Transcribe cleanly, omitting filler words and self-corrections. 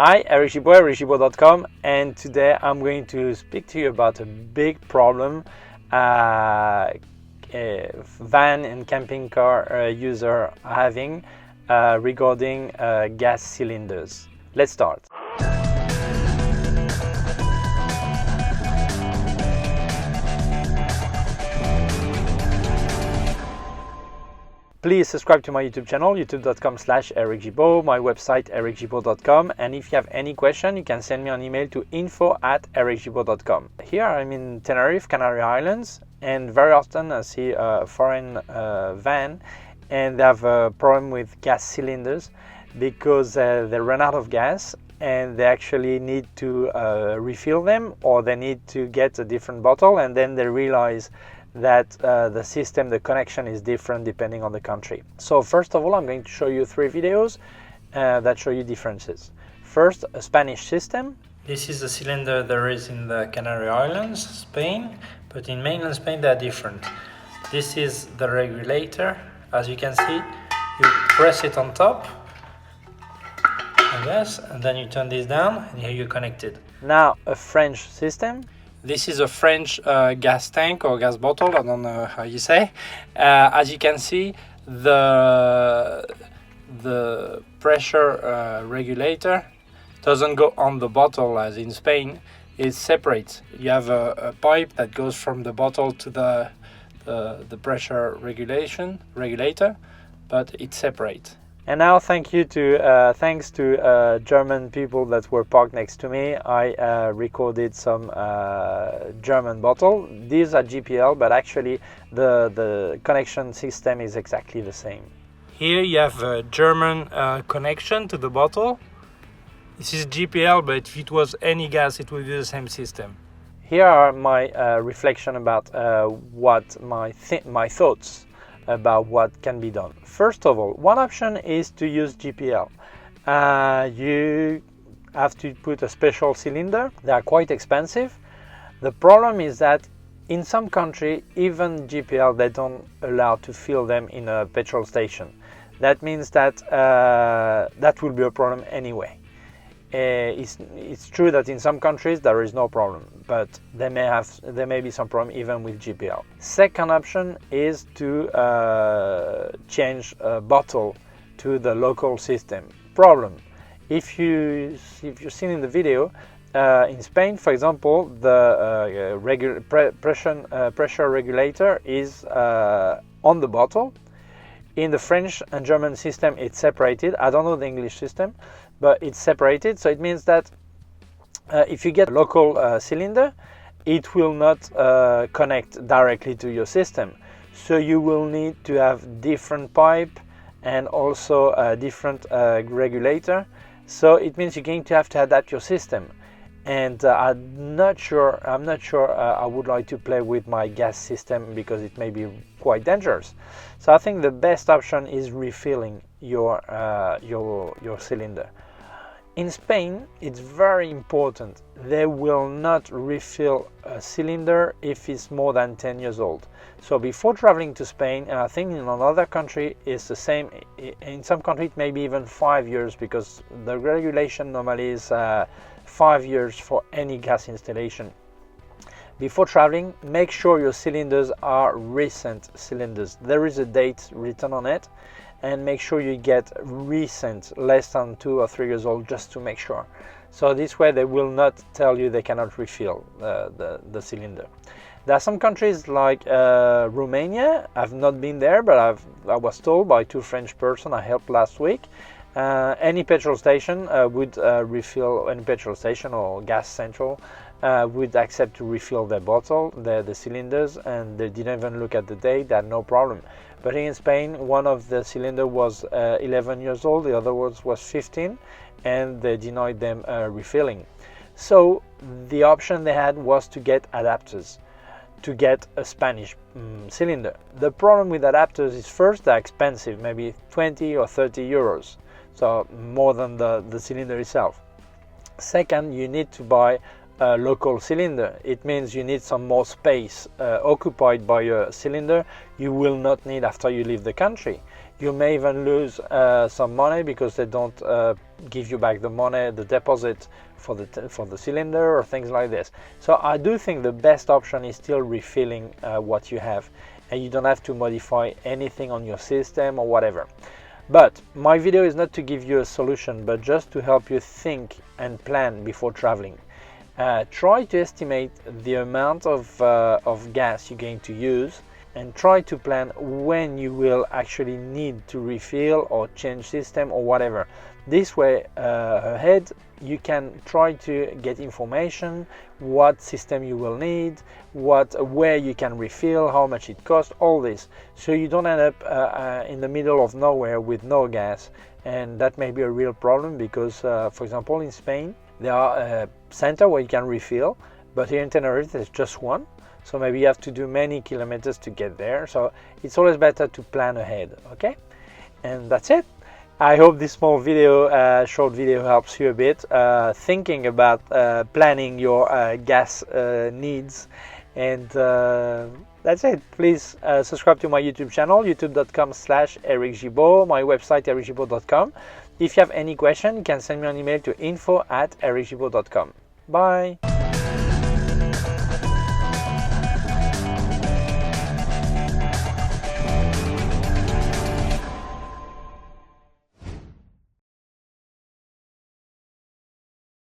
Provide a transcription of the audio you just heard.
Hi, Eric Gimbal, ericgimbal.com, and today I'm going to speak to you about a big problem van and camping car user are having regarding gas cylinders. Let's start. Please subscribe to my YouTube channel, youtube.com/ericgimbal, my website ericgimbal.com, and if you have any question, you can send me an email to info@ericgimbal.com. Here I'm in Tenerife, Canary Islands, and very often I see a foreign van and they have a problem with gas cylinders because they run out of gas and they actually need to refill them, or they need to get a different bottle, and then they realize that the system, the connection is different depending on the country. So first of all, I'm going to show you 3 videos that show you differences. First, a Spanish system. This is the cylinder there is in the Canary Islands, Spain, but in mainland Spain they are different. This is the regulator. As you can see, you press it on top, and then you turn this down, and here you're connected. Now, a French system. This is a French gas tank or gas bottle, I don't know how you say. As you can see, the pressure regulator doesn't go on the bottle as in Spain. It's separate. You have a pipe that goes from the bottle to the pressure regulator, but it's separate. And now, thanks to German people that were parked next to me, I recorded some German bottle. These are GPL, but actually the connection system is exactly the same. Here you have a German connection to the bottle. This is GPL, but if it was any gas, it would be the same system. Here are my reflection about what my thoughts about what can be done. First of all, one option is to use GPL. You have to put a special cylinder. They are quite expensive. The problem is that in some country, even GPL, they don't allow to fill them in a petrol station. That means that that will be a problem anyway. It's true that in some countries there is no problem, but there may be some problem even with GPL. Second option is to change a bottle to the local system. Problem: if you've seen in the video, in Spain, for example, the pressure regulator is on the bottle. In the French and German system, it's separated. I don't know the English system, but it's separated. So it means that if you get a local cylinder, it will not connect directly to your system. So you will need to have different pipe and also a different regulator. So it means you're going to have to adapt your system. And I'm not sure I would like to play with my gas system because it may be quite dangerous. So I think the best option is refilling your cylinder. In Spain, it's very important. They will not refill a cylinder if it's more than 10 years old. So before traveling to Spain, and I think in another country it's the same, in some countries it may be even 5 years, because the regulation normally is 5 years for any gas installation. Before traveling, make sure your cylinders are recent cylinders. There is a date written on it, and make sure you get recent, less than 2 or 3 years old, just to make sure. So this way they will not tell you they cannot refill the cylinder. There are some countries like Romania. I've not been there, but I was told by 2 French persons I helped last week. Any petrol station would refill, any petrol station or gas central would accept to refill their bottle, the cylinders, and they didn't even look at the date. They had no problem. But in Spain, one of the cylinder was 11 years old, the other was 15, and they denied them refilling. So the option they had was to get adapters, to get a Spanish cylinder. The problem with adapters is, first, they're expensive, maybe 20 or 30 euros, so more than the cylinder itself. Second, you need to buy local cylinder. It means you need some more space occupied by a cylinder you will not need after you leave the country. You may even lose some money because they don't give you back the money, the deposit for the cylinder or things like this. So I do think the best option is still refilling what you have, and you don't have to modify anything on your system or whatever. But my video is not to give you a solution, but just to help you think and plan before traveling. Try to estimate the amount of gas you're going to use, and try to plan when you will actually need to refill or change system or whatever. This way ahead you can try to get information, what system you will need, where you can refill, how much it costs, all this, so you don't end up in the middle of nowhere with no gas. And that may be a real problem because for example in Spain there are a center where you can refill, but here in Tenerife there's just one, so maybe you have to do many kilometers to get there. So it's always better to plan ahead. Okay, and that's it. I hope this small video, short video, helps you a bit thinking about planning your gas needs. And that's it. Please subscribe to my YouTube channel, youtube.com/ericgibaud, my website ericgibaud.com. If you have any question, you can send me an email to info@ericgibaud.com. Bye.